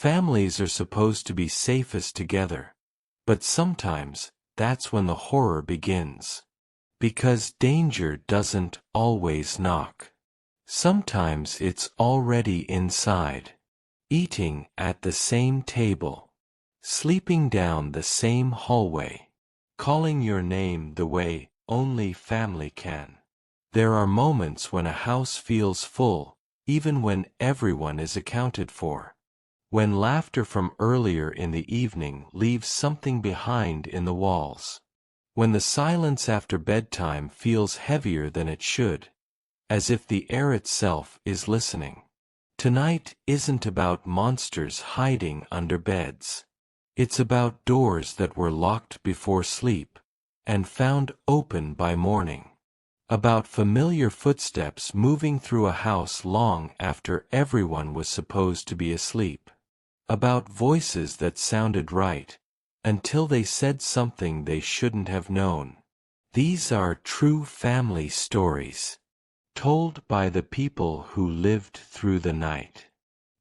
Families are supposed to be safest together. But sometimes, that's when the horror begins. Because danger doesn't always knock. Sometimes it's already inside. Eating at the same table. Sleeping down the same hallway. Calling your name the way only family can. There are moments when a house feels full, even when everyone is accounted for. When laughter from earlier in the evening leaves something behind in the walls. When the silence after bedtime feels heavier than it should, as if the air itself is listening. Tonight isn't about monsters hiding under beds. It's about doors that were locked before sleep, and found open by morning. About familiar footsteps moving through a house long after everyone was supposed to be asleep. About voices that sounded right, until they said something they shouldn't have known. These are true family stories, told by the people who lived through the night.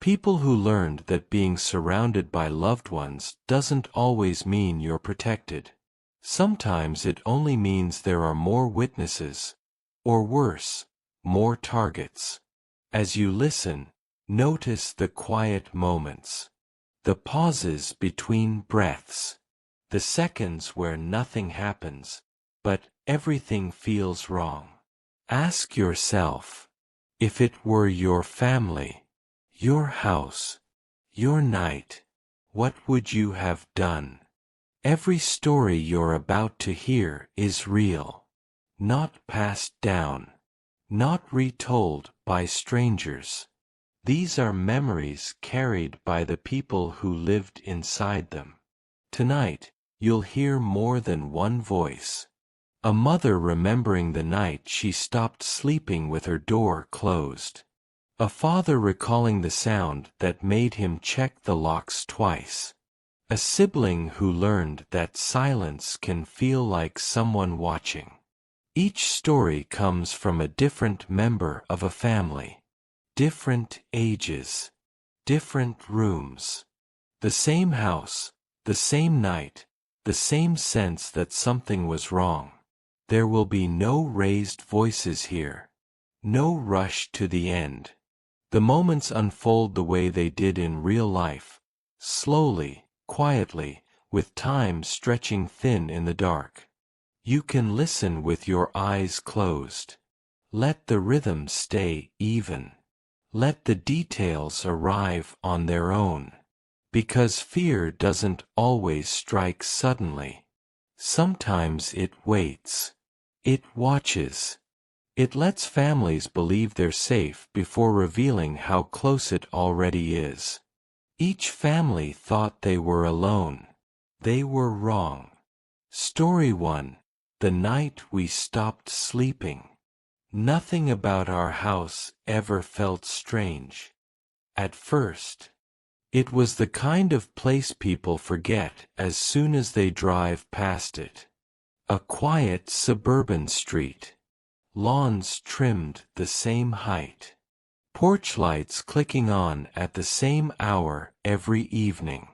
People who learned that being surrounded by loved ones doesn't always mean you're protected. Sometimes it only means there are more witnesses, or worse, more targets. As you listen, notice the quiet moments. The pauses between breaths. The seconds where nothing happens, but everything feels wrong. Ask yourself, if it were your family, your house, your night, what would you have done? Every story you're about to hear is real. Not passed down. Not retold by strangers. These are memories carried by the people who lived inside them. Tonight, you'll hear more than one voice. A mother remembering the night she stopped sleeping with her door closed. A father recalling the sound that made him check the locks twice. A sibling who learned that silence can feel like someone watching. Each story comes from a different member of a family. Different ages. Different rooms. The same house, the same night, the same sense that something was wrong. There will be no raised voices here. No rush to the end. The moments unfold the way they did in real life. Slowly, quietly, with time stretching thin in the dark. You can listen with your eyes closed. Let the rhythm stay even. Let the details arrive on their own. Because fear doesn't always strike suddenly. Sometimes it waits. It watches. It lets families believe they're safe before revealing how close it already is. Each family thought they were alone. They were wrong. Story 1. The night we stopped sleeping. Nothing about our house ever felt strange. At first. It was the kind of place people forget as soon as they drive past it. A quiet suburban street. Lawns trimmed the same height. Porch lights clicking on at the same hour every evening.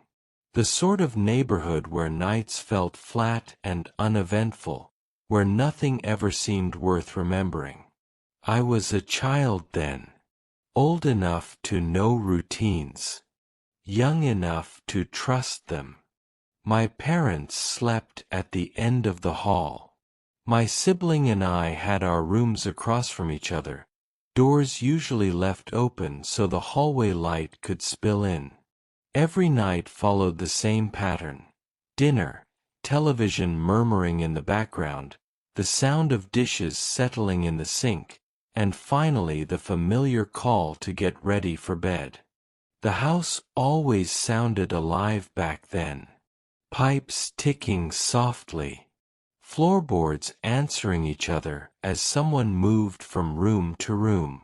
The sort of neighborhood where nights felt flat and uneventful, where nothing ever seemed worth remembering. I was a child then. Old enough to know routines. Young enough to trust them. My parents slept at the end of the hall. My sibling and I had our rooms across from each other, doors usually left open so the hallway light could spill in. Every night followed the same pattern. Dinner, television murmuring in the background, the sound of dishes settling in the sink, and finally the familiar call to get ready for bed. The house always sounded alive back then. Pipes ticking softly. Floorboards answering each other as someone moved from room to room.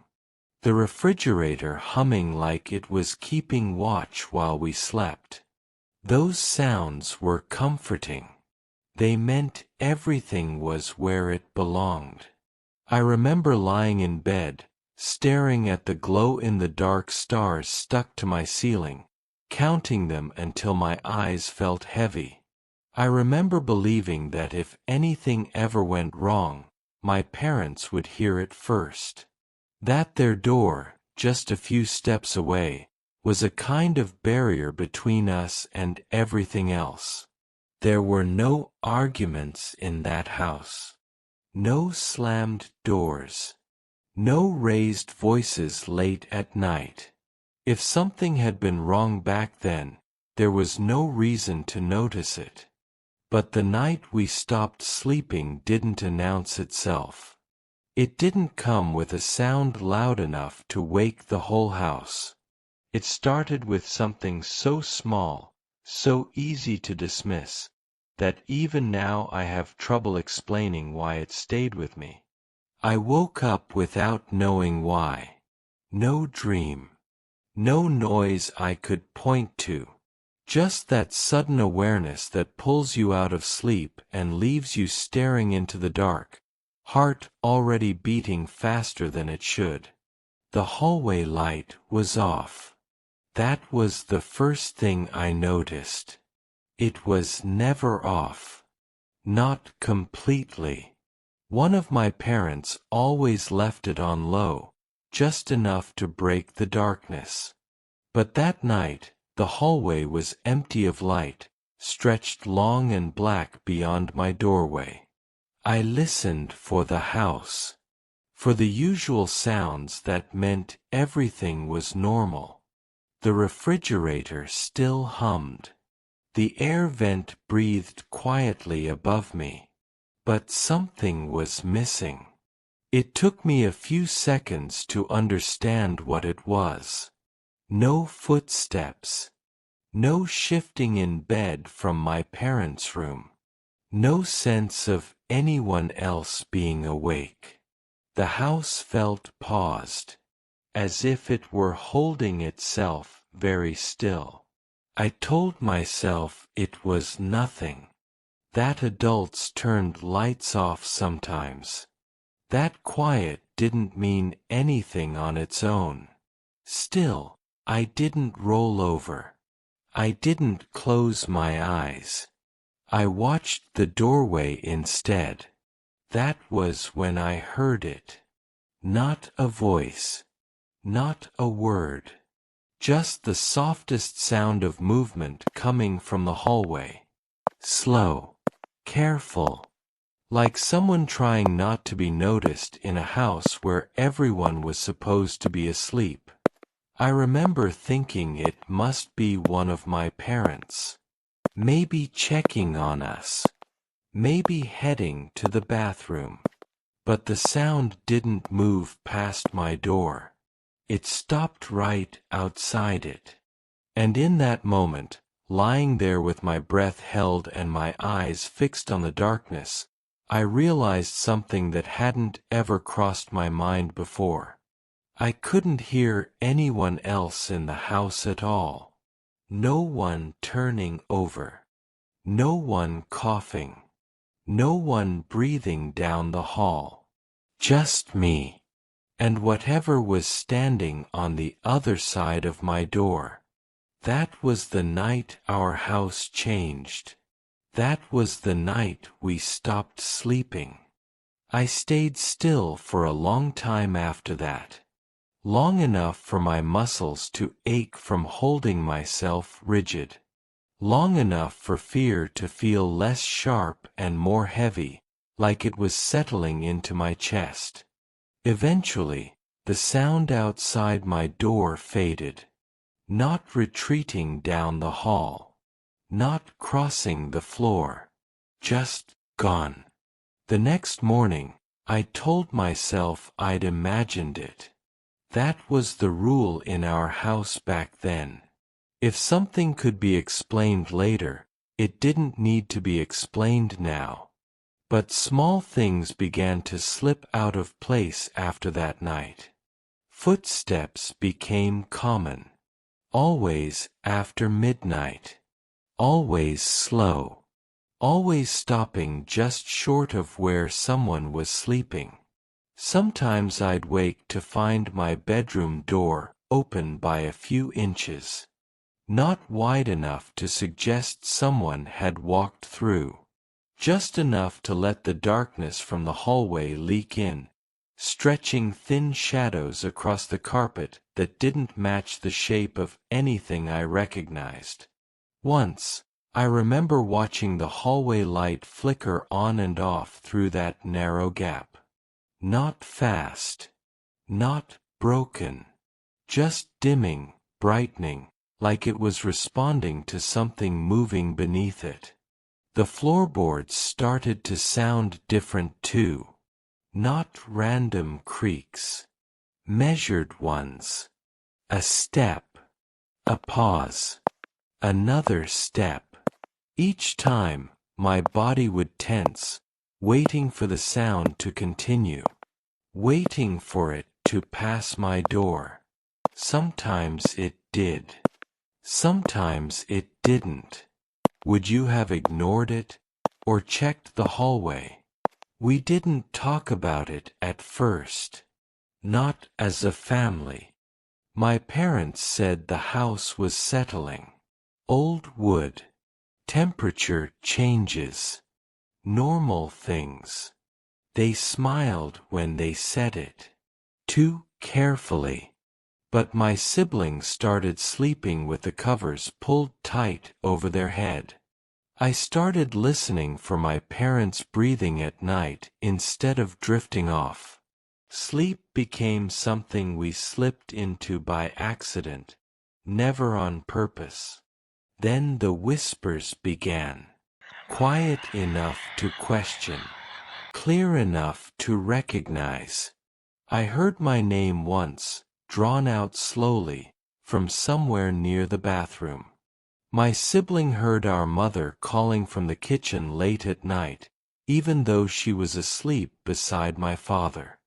The refrigerator humming like it was keeping watch while we slept. Those sounds were comforting. They meant everything was where it belonged. I remember lying in bed, staring at the glow-in-the-dark stars stuck to my ceiling, counting them until my eyes felt heavy. I remember believing that if anything ever went wrong, my parents would hear it first. That their door, just a few steps away, was a kind of barrier between us and everything else. There were no arguments in that house. No slammed doors. No raised voices late at night. If something had been wrong back then, there was no reason to notice it. But the night we stopped sleeping didn't announce itself. It didn't come with a sound loud enough to wake the whole house. It started with something so small, so easy to dismiss, that even now I have trouble explaining why it stayed with me. I woke up without knowing why. No dream. No noise I could point to. Just that sudden awareness that pulls you out of sleep and leaves you staring into the dark, heart already beating faster than it should. The hallway light was off. That was the first thing I noticed. It was never off. Not completely. One of my parents always left it on low, just enough to break the darkness. But that night, the hallway was empty of light, stretched long and black beyond my doorway. I listened for the house. For the usual sounds that meant everything was normal. The refrigerator still hummed. The air vent breathed quietly above me. But something was missing. It took me a few seconds to understand what it was. No footsteps. No shifting in bed from my parents' room. No sense of anyone else being awake. The house felt paused, as if it were holding itself very still. I told myself it was nothing. That adults turned lights off sometimes. That quiet didn't mean anything on its own. Still, I didn't roll over. I didn't close my eyes. I watched the doorway instead. That was when I heard it. Not a voice. Not a word. Just the softest sound of movement coming from the hallway. Slow. Careful. Like someone trying not to be noticed in a house where everyone was supposed to be asleep. I remember thinking it must be one of my parents. Maybe checking on us. Maybe heading to the bathroom. But the sound didn't move past my door. It stopped right outside it. And in that moment, lying there with my breath held and my eyes fixed on the darkness, I realized something that hadn't ever crossed my mind before. I couldn't hear anyone else in the house at all. No one turning over. No one coughing. No one breathing down the hall. Just me. And whatever was standing on the other side of my door. That was the night our house changed. That was the night we stopped sleeping. I stayed still for a long time after that. Long enough for my muscles to ache from holding myself rigid. Long enough for fear to feel less sharp and more heavy, like it was settling into my chest. Eventually, the sound outside my door faded. Not retreating down the hall. Not crossing the floor. Just gone. The next morning, I told myself I'd imagined it. That was the rule in our house back then. If something could be explained later, it didn't need to be explained now. But small things began to slip out of place after that night. Footsteps became common. Always after midnight. Always slow. Always stopping just short of where someone was sleeping. Sometimes I'd wake to find my bedroom door open by a few inches. Not wide enough to suggest someone had walked through. Just enough to let the darkness from the hallway leak in, stretching thin shadows across the carpet that didn't match the shape of anything I recognized. Once, I remember watching the hallway light flicker on and off through that narrow gap. Not fast. Not broken. Just dimming, brightening, like it was responding to something moving beneath it. The floorboards started to sound different too. Not random creaks. Measured ones. A step. A pause. Another step. Each time, my body would tense, waiting for the sound to continue. Waiting for it to pass my door. Sometimes it did. Sometimes it didn't. Would you have ignored it, or checked the hallway? We didn't talk about it at first. Not as a family. My parents said the house was settling. Old wood. Temperature changes. Normal things. They smiled when they said it. Too carefully. But my siblings started sleeping with the covers pulled tight over their head. I started listening for my parents' breathing at night instead of drifting off. Sleep became something we slipped into by accident, never on purpose. Then the whispers began. Quiet enough to question. Clear enough to recognize. I heard my name once, drawn out slowly, from somewhere near the bathroom. My sibling heard our mother calling from the kitchen late at night, even though she was asleep beside my father.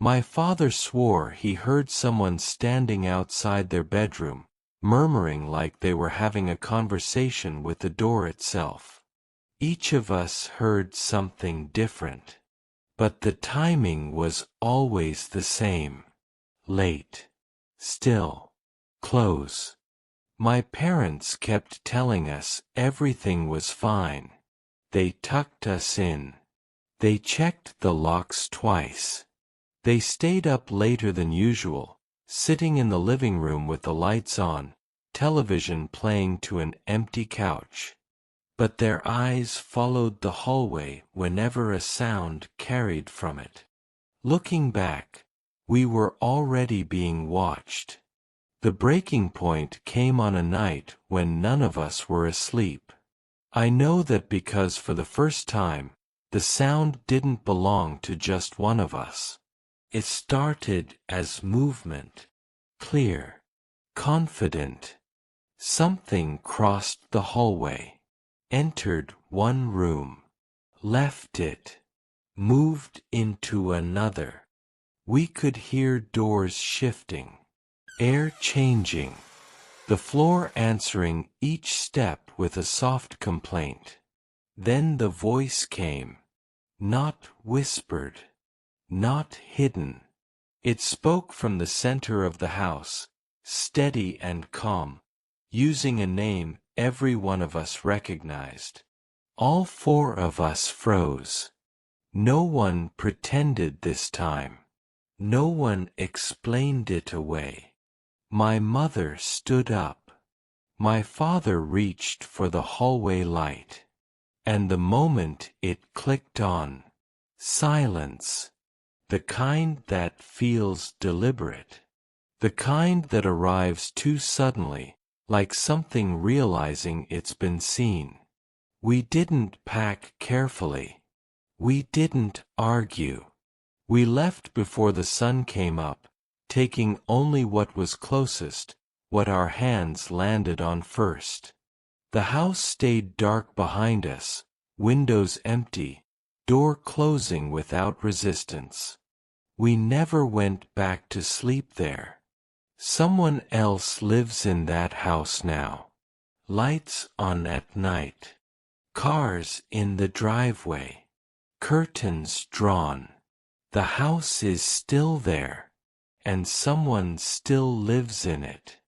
My father swore he heard someone standing outside their bedroom, murmuring like they were having a conversation with the door itself. Each of us heard something different. But the timing was always the same. Late. Still. Close. My parents kept telling us everything was fine. They tucked us in. They checked the locks twice. They stayed up later than usual, sitting in the living room with the lights on, television playing to an empty couch. But their eyes followed the hallway whenever a sound carried from it. Looking back, we were already being watched. The breaking point came on a night when none of us were asleep. I know that because for the first time, the sound didn't belong to just one of us. It started as movement. Clear. Confident. Something crossed the hallway. Entered one room. Left it. Moved into another. We could hear doors shifting. Air changing. The floor answering each step with a soft complaint. Then the voice came. Not whispered. Not hidden. It spoke from the center of the house, steady and calm, using a name every one of us recognized. All four of us froze. No one pretended this time. No one explained it away. My mother stood up. My father reached for the hallway light. And the moment it clicked on, silence. The kind that feels deliberate. The kind that arrives too suddenly, like something realizing it's been seen. We didn't pack carefully. We didn't argue. We left before the sun came up, taking only what was closest, what our hands landed on first. The house stayed dark behind us, windows empty, door closing without resistance. We never went back to sleep there. Someone else lives in that house now. Lights on at night. Cars in the driveway. Curtains drawn. The house is still there, and someone still lives in it.